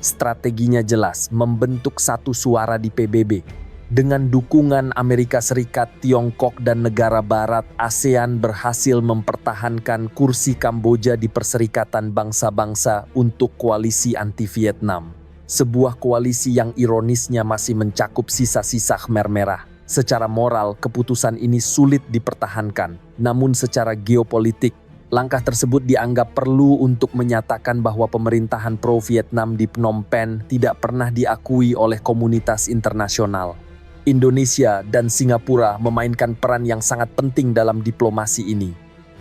Strateginya jelas, membentuk satu suara di PBB. Dengan dukungan Amerika Serikat, Tiongkok, dan negara Barat, ASEAN berhasil mempertahankan kursi Kamboja di Perserikatan Bangsa-Bangsa untuk koalisi anti-Vietnam. Sebuah koalisi yang ironisnya masih mencakup sisa-sisa Khmer Merah. Secara moral, keputusan ini sulit dipertahankan, namun secara geopolitik, Langkah tersebut dianggap perlu untuk menyatakan bahwa pemerintahan pro-Vietnam di Phnom Penh tidak pernah diakui oleh komunitas internasional. Indonesia dan Singapura memainkan peran yang sangat penting dalam diplomasi ini.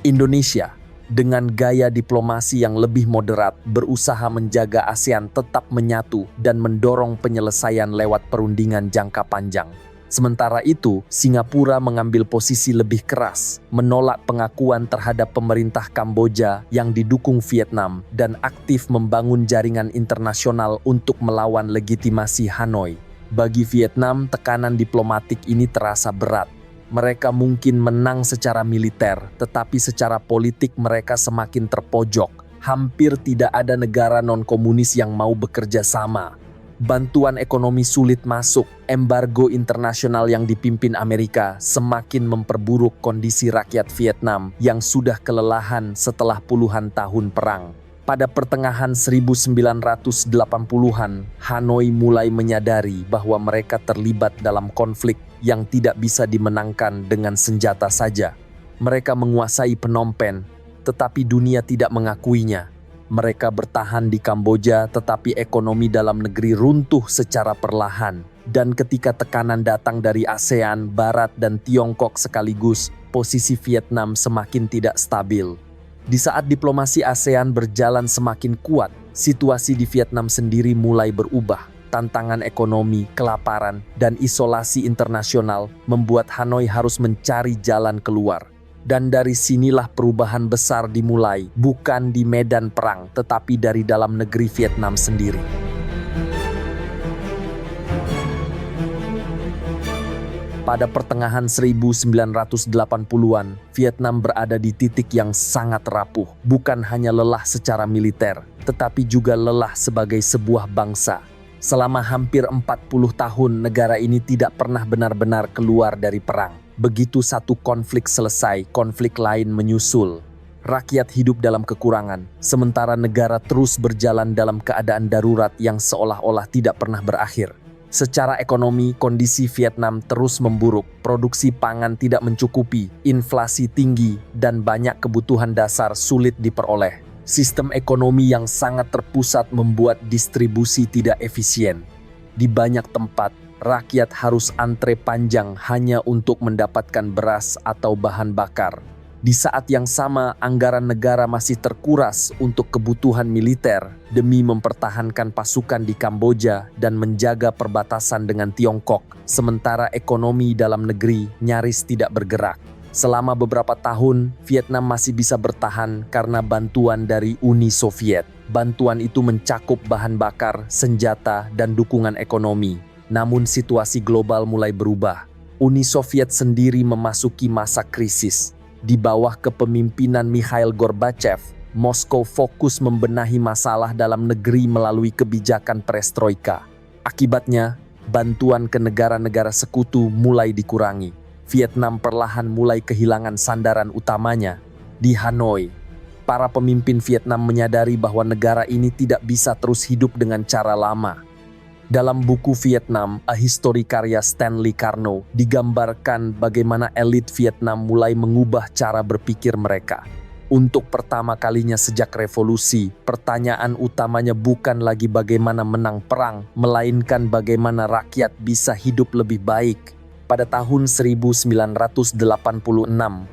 Indonesia, dengan gaya diplomasi yang lebih moderat, berusaha menjaga ASEAN tetap menyatu dan mendorong penyelesaian lewat perundingan jangka panjang. Sementara itu, Singapura mengambil posisi lebih keras, menolak pengakuan terhadap pemerintah Kamboja yang didukung Vietnam dan aktif membangun jaringan internasional untuk melawan legitimasi Hanoi. Bagi Vietnam, tekanan diplomatik ini terasa berat. Mereka mungkin menang secara militer, tetapi secara politik mereka semakin terpojok. Hampir tidak ada negara non-komunis yang mau bekerja sama. Bantuan ekonomi sulit masuk, embargo internasional yang dipimpin Amerika semakin memperburuk kondisi rakyat Vietnam yang sudah kelelahan setelah puluhan tahun perang. Pada pertengahan 1980-an, Hanoi mulai menyadari bahwa mereka terlibat dalam konflik yang tidak bisa dimenangkan dengan senjata saja. Mereka menguasai Phnom Penh, tetapi dunia tidak mengakuinya. Mereka bertahan di Kamboja, tetapi ekonomi dalam negeri runtuh secara perlahan. Dan ketika tekanan datang dari ASEAN, Barat, dan Tiongkok sekaligus, posisi Vietnam semakin tidak stabil. Di saat diplomasi ASEAN berjalan semakin kuat, situasi di Vietnam sendiri mulai berubah. Tantangan ekonomi, kelaparan, dan isolasi internasional membuat Hanoi harus mencari jalan keluar. Dan dari sinilah perubahan besar dimulai, bukan di medan perang, tetapi dari dalam negeri Vietnam sendiri. Pada pertengahan 1980-an, Vietnam berada di titik yang sangat rapuh, bukan hanya lelah secara militer, tetapi juga lelah sebagai sebuah bangsa. Selama hampir 40 tahun, negara ini tidak pernah benar-benar keluar dari perang. Begitu satu konflik selesai, konflik lain menyusul. Rakyat hidup dalam kekurangan, sementara negara terus berjalan dalam keadaan darurat yang seolah-olah tidak pernah berakhir. Secara ekonomi, kondisi Vietnam terus memburuk, produksi pangan tidak mencukupi, inflasi tinggi, dan banyak kebutuhan dasar sulit diperoleh. Sistem ekonomi yang sangat terpusat membuat distribusi tidak efisien. Di banyak tempat, rakyat harus antre panjang hanya untuk mendapatkan beras atau bahan bakar. Di saat yang sama, anggaran negara masih terkuras untuk kebutuhan militer demi mempertahankan pasukan di Kamboja dan menjaga perbatasan dengan Tiongkok, sementara ekonomi dalam negeri nyaris tidak bergerak. Selama beberapa tahun, Vietnam masih bisa bertahan karena bantuan dari Uni Soviet. Bantuan itu mencakup bahan bakar, senjata, dan dukungan ekonomi. Namun situasi global mulai berubah. Uni Soviet sendiri memasuki masa krisis. Di bawah kepemimpinan Mikhail Gorbachev, Moskow fokus membenahi masalah dalam negeri melalui kebijakan perestroika. Akibatnya, bantuan ke negara-negara sekutu mulai dikurangi. Vietnam perlahan mulai kehilangan sandaran utamanya di Hanoi. Para pemimpin Vietnam menyadari bahwa negara ini tidak bisa terus hidup dengan cara lama. Dalam buku Vietnam, A History karya Stanley Carnot, digambarkan bagaimana elit Vietnam mulai mengubah cara berpikir mereka. Untuk pertama kalinya sejak revolusi, pertanyaan utamanya bukan lagi bagaimana menang perang, melainkan bagaimana rakyat bisa hidup lebih baik. Pada tahun 1986,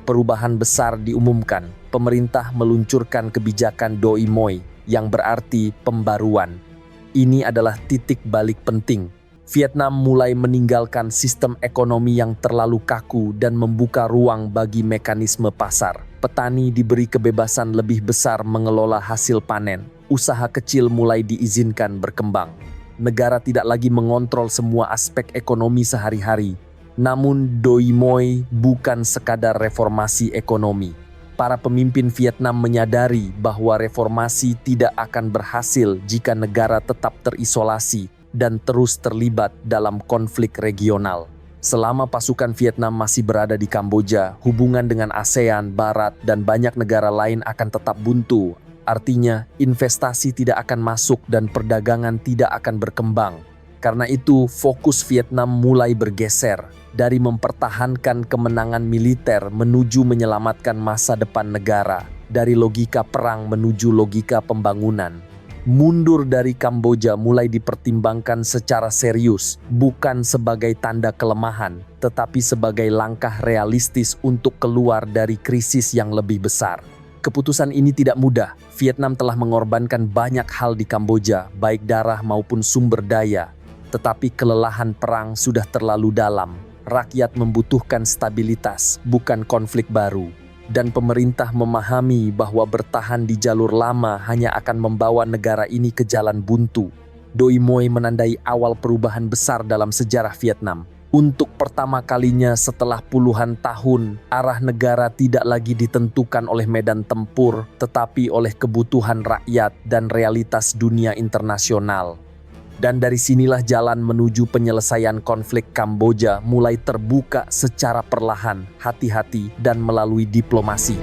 perubahan besar diumumkan. Pemerintah meluncurkan kebijakan Doi Moi, yang berarti pembaruan. Ini adalah titik balik penting. Vietnam mulai meninggalkan sistem ekonomi yang terlalu kaku dan membuka ruang bagi mekanisme pasar. Petani diberi kebebasan lebih besar mengelola hasil panen. Usaha kecil mulai diizinkan berkembang. Negara tidak lagi mengontrol semua aspek ekonomi sehari-hari. Namun Doi Moi bukan sekadar reformasi ekonomi. Para pemimpin Vietnam menyadari bahwa reformasi tidak akan berhasil jika negara tetap terisolasi dan terus terlibat dalam konflik regional. Selama pasukan Vietnam masih berada di Kamboja, hubungan dengan ASEAN, Barat, dan banyak negara lain akan tetap buntu. Artinya, investasi tidak akan masuk dan perdagangan tidak akan berkembang. Karena itu, fokus Vietnam mulai bergeser dari mempertahankan kemenangan militer menuju menyelamatkan masa depan negara. dari logika perang menuju logika pembangunan. Mundur dari Kamboja mulai dipertimbangkan secara serius, bukan sebagai tanda kelemahan, tetapi sebagai langkah realistis untuk keluar dari krisis yang lebih besar. Keputusan ini tidak mudah. Vietnam telah mengorbankan banyak hal di Kamboja, baik darah maupun sumber daya. Tetapi kelelahan perang sudah terlalu dalam. Rakyat membutuhkan stabilitas, bukan konflik baru. Dan pemerintah memahami bahwa bertahan di jalur lama hanya akan membawa negara ini ke jalan buntu. Doi Moi menandai awal perubahan besar dalam sejarah Vietnam. Untuk pertama kalinya setelah puluhan tahun, arah negara tidak lagi ditentukan oleh medan tempur, tetapi oleh kebutuhan rakyat dan realitas dunia internasional. Dan dari sinilah jalan menuju penyelesaian konflik Kamboja mulai terbuka secara perlahan, hati-hati, dan melalui diplomasi.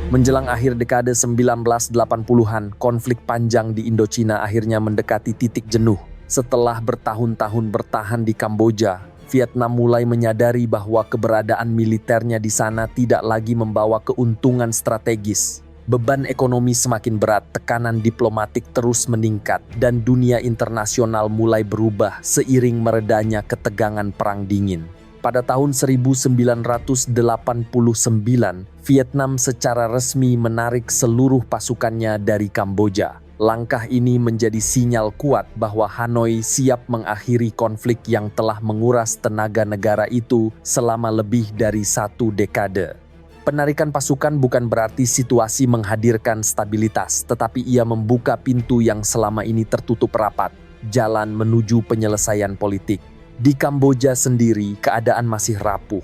Menjelang akhir dekade 1980-an, konflik panjang di Indochina akhirnya mendekati titik jenuh. Setelah bertahun-tahun bertahan di Kamboja, Vietnam mulai menyadari bahwa keberadaan militernya di sana tidak lagi membawa keuntungan strategis. Beban ekonomi semakin berat, tekanan diplomatik terus meningkat, dan dunia internasional mulai berubah seiring meredanya ketegangan Perang Dingin. Pada tahun 1989, Vietnam secara resmi menarik seluruh pasukannya dari Kamboja. Langkah ini menjadi sinyal kuat bahwa Hanoi siap mengakhiri konflik yang telah menguras tenaga negara itu selama lebih dari 1 dekade. Penarikan pasukan bukan berarti situasi menghadirkan stabilitas, tetapi ia membuka pintu yang selama ini tertutup rapat, jalan menuju penyelesaian politik. Di Kamboja sendiri, keadaan masih rapuh.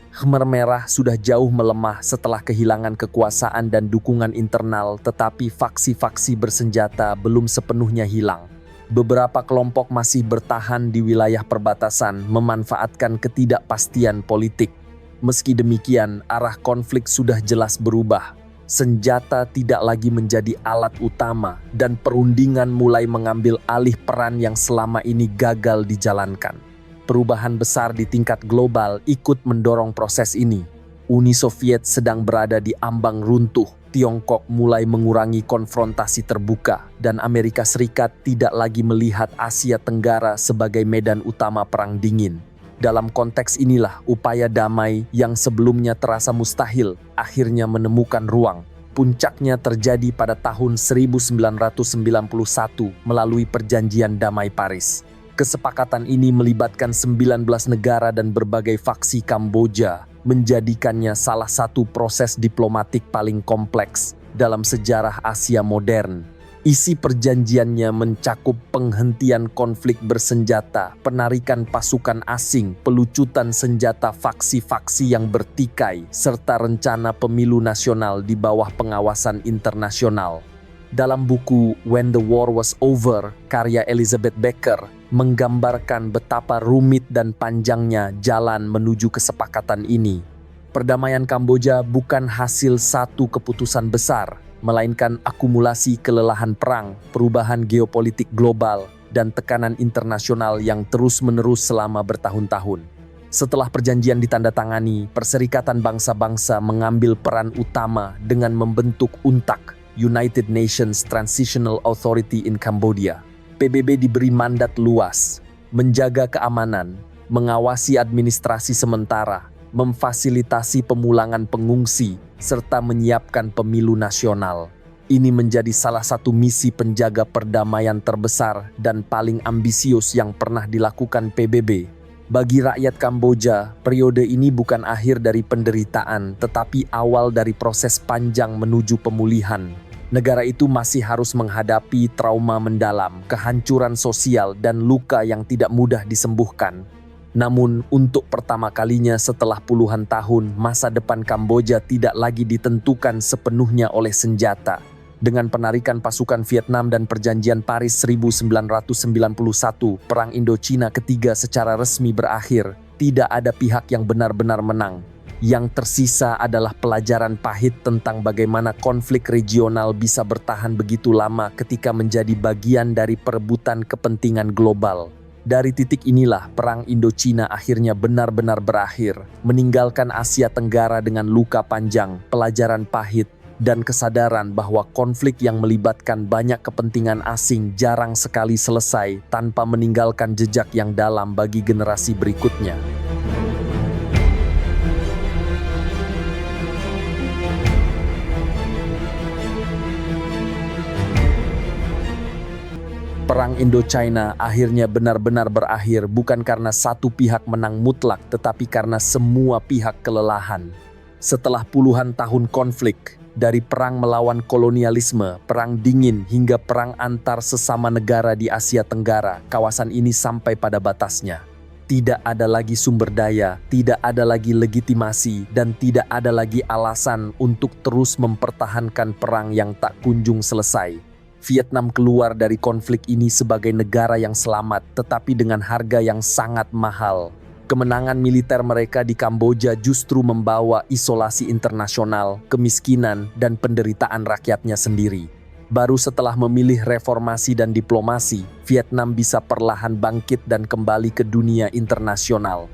Khmer Merah sudah jauh melemah setelah kehilangan kekuasaan dan dukungan internal, tetapi faksi-faksi bersenjata belum sepenuhnya hilang. Beberapa kelompok masih bertahan di wilayah perbatasan, memanfaatkan ketidakpastian politik. Meski demikian, arah konflik sudah jelas berubah. Senjata tidak lagi menjadi alat utama, dan perundingan mulai mengambil alih peran yang selama ini gagal dijalankan. Perubahan besar di tingkat global ikut mendorong proses ini. Uni Soviet sedang berada di ambang runtuh, Tiongkok mulai mengurangi konfrontasi terbuka, dan Amerika Serikat tidak lagi melihat Asia Tenggara sebagai medan utama Perang Dingin. Dalam konteks inilah upaya damai yang sebelumnya terasa mustahil akhirnya menemukan ruang. Puncaknya terjadi pada tahun 1991 melalui Perjanjian Damai Paris. Kesepakatan ini melibatkan 19 negara dan berbagai faksi Kamboja, menjadikannya salah satu proses diplomatik paling kompleks dalam sejarah Asia modern. Isi perjanjiannya mencakup penghentian konflik bersenjata, penarikan pasukan asing, pelucutan senjata faksi-faksi yang bertikai, serta rencana pemilu nasional di bawah pengawasan internasional. Dalam buku When the War Was Over, karya Elizabeth Becker, menggambarkan betapa rumit dan panjangnya jalan menuju kesepakatan ini. Perdamaian Kamboja bukan hasil satu keputusan besar, melainkan akumulasi kelelahan perang, perubahan geopolitik global, dan tekanan internasional yang terus-menerus selama bertahun-tahun. Setelah perjanjian ditandatangani, Perserikatan Bangsa-Bangsa mengambil peran utama dengan membentuk UNTAC, United Nations Transitional Authority in Cambodia. PBB diberi mandat luas, menjaga keamanan, mengawasi administrasi sementara, memfasilitasi pemulangan pengungsi, serta menyiapkan pemilu nasional. Ini menjadi salah satu misi penjaga perdamaian terbesar dan paling ambisius yang pernah dilakukan PBB. Bagi rakyat Kamboja, periode ini bukan akhir dari penderitaan, tetapi awal dari proses panjang menuju pemulihan. Negara itu masih harus menghadapi trauma mendalam, kehancuran sosial, dan luka yang tidak mudah disembuhkan. Namun, untuk pertama kalinya setelah puluhan tahun, masa depan Kamboja tidak lagi ditentukan sepenuhnya oleh senjata. Dengan penarikan pasukan Vietnam dan Perjanjian Paris 1991, Perang Indochina ketiga secara resmi berakhir. Tidak ada pihak yang benar-benar menang. Yang tersisa adalah pelajaran pahit tentang bagaimana konflik regional bisa bertahan begitu lama ketika menjadi bagian dari perebutan kepentingan global. Dari titik inilah Perang Indochina akhirnya benar-benar berakhir, meninggalkan Asia Tenggara dengan luka panjang, pelajaran pahit, dan kesadaran bahwa konflik yang melibatkan banyak kepentingan asing jarang sekali selesai tanpa meninggalkan jejak yang dalam bagi generasi berikutnya. Perang Indochina akhirnya benar-benar berakhir bukan karena satu pihak menang mutlak, tetapi karena semua pihak kelelahan. Setelah puluhan tahun konflik, dari perang melawan kolonialisme, perang dingin, hingga perang antar sesama negara di Asia Tenggara, kawasan ini sampai pada batasnya. Tidak ada lagi sumber daya, tidak ada lagi legitimasi, dan tidak ada lagi alasan untuk terus mempertahankan perang yang tak kunjung selesai. Vietnam keluar dari konflik ini sebagai negara yang selamat, tetapi dengan harga yang sangat mahal. Kemenangan militer mereka di Kamboja justru membawa isolasi internasional, kemiskinan, dan penderitaan rakyatnya sendiri. Baru setelah memilih reformasi dan diplomasi, Vietnam bisa perlahan bangkit dan kembali ke dunia internasional.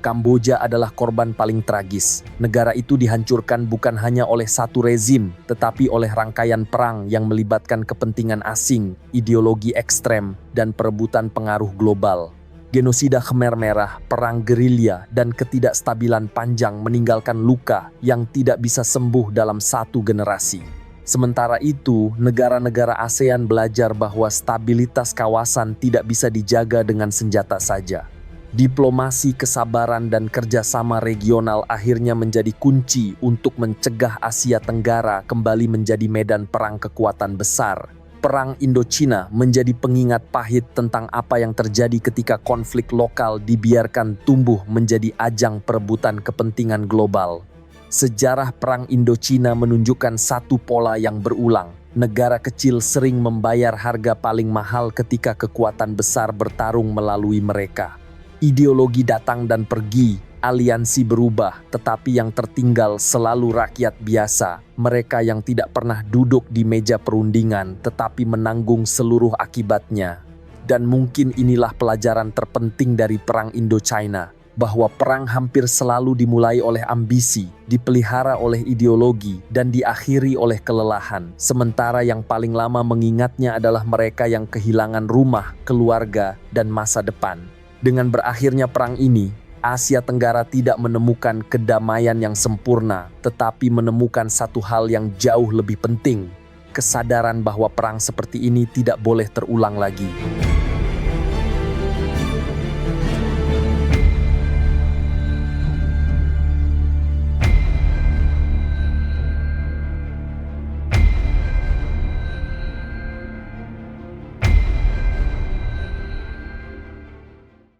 Kamboja adalah korban paling tragis. Negara itu dihancurkan bukan hanya oleh satu rezim, tetapi oleh rangkaian perang yang melibatkan kepentingan asing, ideologi ekstrem, dan perebutan pengaruh global. Genosida Khmer Merah, perang gerilya, dan ketidakstabilan panjang meninggalkan luka yang tidak bisa sembuh dalam satu generasi. Sementara itu, negara-negara ASEAN belajar bahwa stabilitas kawasan tidak bisa dijaga dengan senjata saja. Diplomasi, kesabaran, dan kerjasama regional akhirnya menjadi kunci untuk mencegah Asia Tenggara kembali menjadi medan perang kekuatan besar. Perang Indochina menjadi pengingat pahit tentang apa yang terjadi ketika konflik lokal dibiarkan tumbuh menjadi ajang perebutan kepentingan global. Sejarah Perang Indochina menunjukkan satu pola yang berulang. Negara kecil sering membayar harga paling mahal ketika kekuatan besar bertarung melalui mereka. Ideologi datang dan pergi, aliansi berubah, tetapi yang tertinggal selalu rakyat biasa, mereka yang tidak pernah duduk di meja perundingan tetapi menanggung seluruh akibatnya. Dan mungkin inilah pelajaran terpenting dari Perang Indochina, bahwa perang hampir selalu dimulai oleh ambisi, dipelihara oleh ideologi, dan diakhiri oleh kelelahan. Sementara yang paling lama mengingatnya adalah mereka yang kehilangan rumah, keluarga, dan masa depan. Dengan berakhirnya perang ini, Asia Tenggara tidak menemukan kedamaian yang sempurna, tetapi menemukan satu hal yang jauh lebih penting, kesadaran bahwa perang seperti ini tidak boleh terulang lagi.